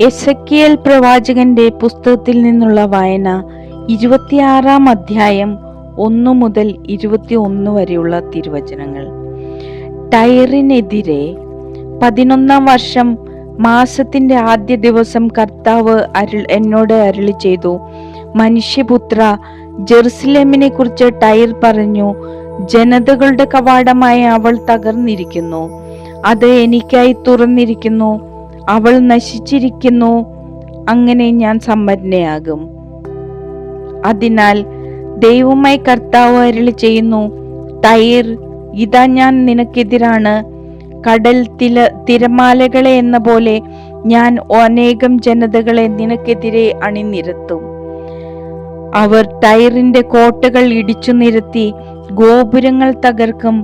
Ezekiel പ്രവാചകന്റെ പുസ്തകത്തിൽ നിന്നുള്ള വായന 26-ാം അധ്യായം 1 മുതൽ 21 വരെയുള്ള തിരുവചനങ്ങൾ. ടൈറിനെതിരെ 11-ാം വർഷം മാസത്തിന്റെ ആദ്യ ദിവസം കർത്താവ് എന്നോട് അരുളി ചെയ്തു, മനുഷ്യപുത്ര, ജെറുസലേമിനെ കുറിച്ച് ടൈർ പറഞ്ഞു, ജനതകളുടെ കവാടമായ അവൾ തകർന്നിരിക്കുന്നു, അത് എനിക്കായി തുറന്നിരിക്കുന്നു, അവൾ നശിച്ചിരിക്കുന്നു, അങ്ങനെ ഞാൻ സമ്പന്നയാകും. അതിനാൽ ദൈവമായ കർത്താവ് അരുളി ചെയ്യുന്നു, ടൈർ, ഇതാ ഞാൻ നിനക്കെതിരാണ്. കടൽ തിരമാലകളെ എന്ന പോലെ ഞാൻ അനേകം ജനതകളെ നിനക്കെതിരെ അണിനിരത്തും. അവർ ടൈറിന്റെ കോട്ടകൾ ഇടിച്ചു നിരത്തി ഗോപുരങ്ങൾ തകർക്കും.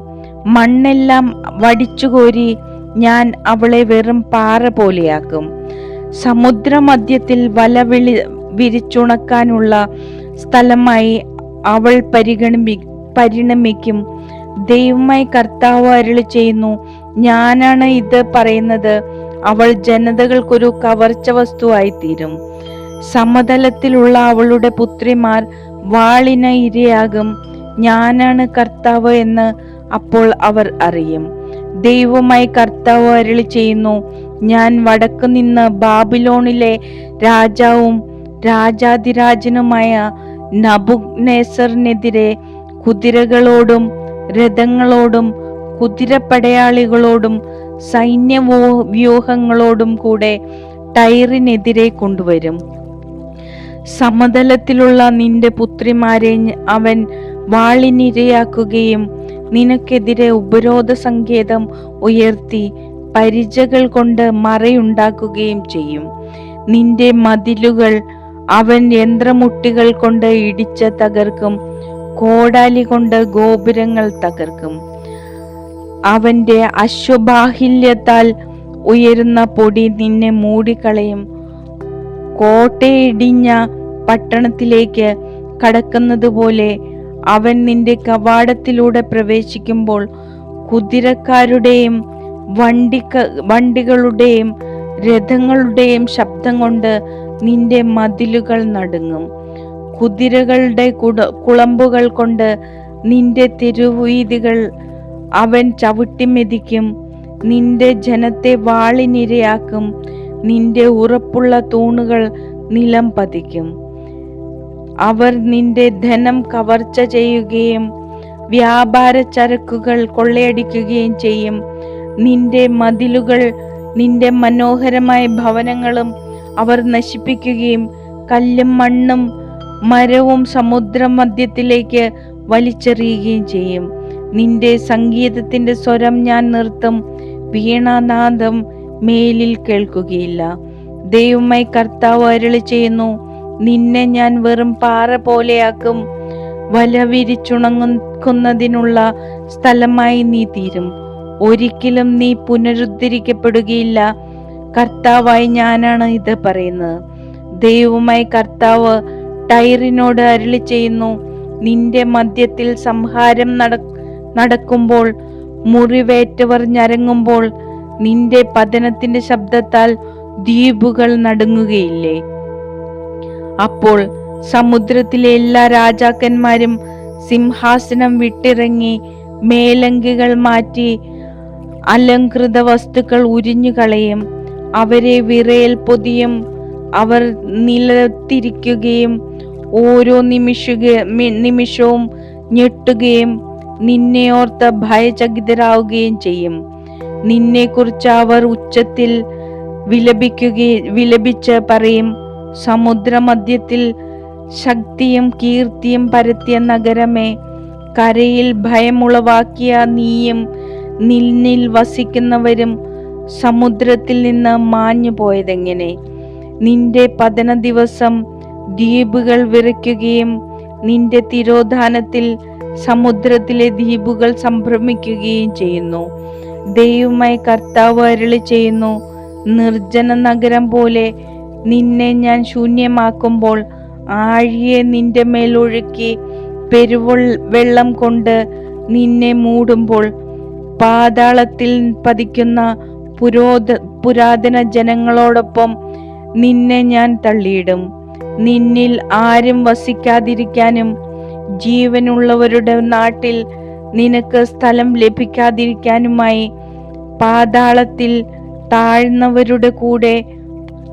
മണ്ണെല്ലാം വടിച്ചുകോരി ഞാൻ അവളെ വെറും പാറ പോലെയാക്കും. സമുദ്രമധ്യത്തിൽ വല വിരിച്ചുണക്കാനുള്ള സ്ഥലമായി അവൾ പരിണമിക്കും. ദൈവമായ കർത്താവ് അരുളി ചെയ്യുന്നു, ഞാനാണ് ഇത് പറയുന്നത്. അവൾ ജനതകൾക്കൊരു കവർച്ച വസ്തുവായി തീരും. സമതലത്തിലുള്ള അവളുടെ പുത്രിമാർ വാളിന് ഇരയാകും. ഞാനാണ് കർത്താവ് എന്ന് അപ്പോൾ അവർ അറിയും. ദൈവമായ കർത്താവ് അരുളി ചെയ്യുന്നു, ഞാൻ വടക്കു നിന്ന് ബാബിലോണിലെ രാജാവും രാജാധിരാജനുമായ നബൂഖദ്നേസറിനെതിരെ കുതിരകളോടും രഥങ്ങളോടും കുതിരപ്പടയാളികളോടും സൈന്യവ്യൂഹങ്ങളോടും കൂടെ ടൈറിനെതിരെ കൊണ്ടുവരും. സമതലത്തിലുള്ള നിന്റെ പുത്രിമാരെ അവൻ വാളിനിരയാക്കുകയും നിനക്കെതിരെ ഉപരോധ സങ്കേതം ഉയർത്തി പരിചകൾ കൊണ്ട് മറയുണ്ടാക്കുകയും ചെയ്യും. നിന്റെ മതിലുകൾ അവൻ യന്ത്രമുട്ടികൾ കൊണ്ട് ഇടിച്ച് തകർക്കും, കോടാലി കൊണ്ട് ഗോപുരങ്ങൾ തകർക്കും. അവന്റെ അശ്വബാഹില്യത്താൽ ഉയരുന്ന പൊടി നിന്നെ മൂടിക്കളയും. കോട്ടയിടിഞ്ഞ പട്ടണത്തിലേക്ക് കടക്കുന്നത് പോലെ അവൻ നിന്റെ കവാടത്തിലൂടെ പ്രവേശിക്കുമ്പോൾ കുതിരക്കാരുടെയും വണ്ടികളുടെയും രഥങ്ങളുടെയും ശബ്ദം കൊണ്ട് നിന്റെ മതിലുകൾ നടുങ്ങും. കുതിരകളുടെ കുളമ്പുകൾ കൊണ്ട് നിന്റെ തെരുവീഥികൾ അവൻ ചവിട്ടിമെതിക്കും. നിന്റെ ജനത്തെ വാളിനിരയാക്കും. നിന്റെ ഉറപ്പുള്ള തൂണുകൾ നിലം പതിക്കും. അവർ നിന്റെ ധനം കവർച്ച ചെയ്യുകയും വ്യാപാര ചരക്കുകൾ കൊള്ളയടിക്കുകയും ചെയ്യും. നിന്റെ മതിലുകൾ, നിന്റെ മനോഹരമായ ഭവനങ്ങളും അവർ നശിപ്പിക്കുകയും കല്ലും മണ്ണും മരവും സമുദ്രമധ്യത്തിലേക്ക് വലിച്ചെറിയുകയും ചെയ്യും. നിന്റെ സംഗീതത്തിന്റെ സ്വരം ഞാൻ നിർത്തും, വീണാനാദം മേലിൽ കേൾക്കുകയില്ല. ദൈവമായ കർത്താവ് അരുളി ചെയ്യുന്നു, നിന്നെ ഞാൻ വെറും പാറ പോലെയാക്കും. വല വിരിച്ചുണക്കുന്നതിനുള്ള സ്ഥലമായി നീ തീരും. ഒരിക്കലും നീ പുനരുദ്ധരിക്കപ്പെടുകയില്ല. കർത്താവായി ഞാനാണ് ഇത് പറയുന്നത്. ദൈവമായ കർത്താവ് ടൈറിനോട് അരുളി ചെയ്യുന്നു, നിന്റെ മധ്യത്തിൽ സംഹാരം നടക്കുമ്പോൾ, മുറിവേറ്റവർ ഞരങ്ങുമ്പോൾ, നിന്റെ പതനത്തിന്റെ ശബ്ദത്താൽ ദ്വീപുകൾ നടുങ്ങുകയില്ലേ? അപ്പോൾ സമുദ്രത്തിലെ എല്ലാ രാജാക്കന്മാരും സിംഹാസനം വിട്ടിറങ്ങി മേലങ്കികൾ മാറ്റി അലങ്കൃത വസ്തുക്കൾ ഉരിഞ്ഞു കളയും. അവരെ വിറയൽ പൊതിയും. അവർ നിലത്തിരിക്കുകയും ഓരോ നിമിഷവും ഞെട്ടുകയും നിന്നെ ഓർത്ത് ഭയചകിതരാവുകയും ചെയ്യും. നിന്നെക്കുറിച്ച് അവർ ഉച്ചത്തിൽ വിലപിച്ച് പറയും, സമുദ്രമധ്യത്തിൽ ശക്തിയും കീർത്തിയും പരത്തിയ നഗരമേ, കരയിൽ ഭയമുളവാക്കിയ നീയും നിന്നിൽ വസിക്കുന്നവരും സമുദ്രത്തിൽ നിന്ന് മാഞ്ഞു പോയതെങ്ങനെ? നിന്റെ പതന ദിവസം ദ്വീപുകൾ വിറയ്ക്കുകയും നിന്റെ തിരോധാനത്തിൽ സമുദ്രത്തിലെ ദ്വീപുകൾ സംഭ്രമിക്കുകയും ചെയ്യുന്നു. ദൈവമായ കർത്താവ് അരുളി ചെയ്യുന്നു, നിർജ്ജന നഗരം പോലെ നിന്നെ ഞാൻ ശൂന്യമാക്കുമ്പോൾ, ആഴിയെ നിന്റെ മേൽ ഒഴുക്കി വെള്ളം കൊണ്ട് നിന്നെ മൂടുമ്പോൾ, പാതാളത്തിൽ പതിക്കുന്ന പുരാതന ജനങ്ങളോടൊപ്പം നിന്നെ ഞാൻ തള്ളിയിടും. നിന്നിൽ ആരും വസിക്കാതിരിക്കാനും ജീവനുള്ളവരുടെ നാട്ടിൽ നിനക്ക് സ്ഥലം ലഭിക്കാതിരിക്കാനുമായി പാതാളത്തിൽ താഴ്ന്നവരുടെ കൂടെ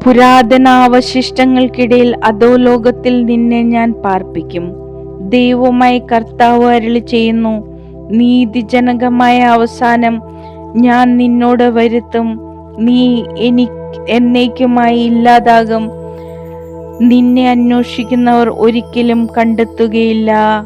പുരാതനാവശിഷ്ടങ്ങൾക്കിടയിൽ അധോലോകത്തിൽ നിന്നെ ഞാൻ പാർപ്പിക്കും. ദൈവമായി കർത്താവ് അരുളി ചെയ്യുന്നു, നീതിജനകമായ അവസാനം ഞാൻ നിന്നോട് വരുത്തും. നീ എന്നേക്കുമായി ഇല്ലാതാകും. നിന്നെ അന്വേഷിക്കുന്നവർ ഒരിക്കലും കണ്ടെത്തുകയില്ല.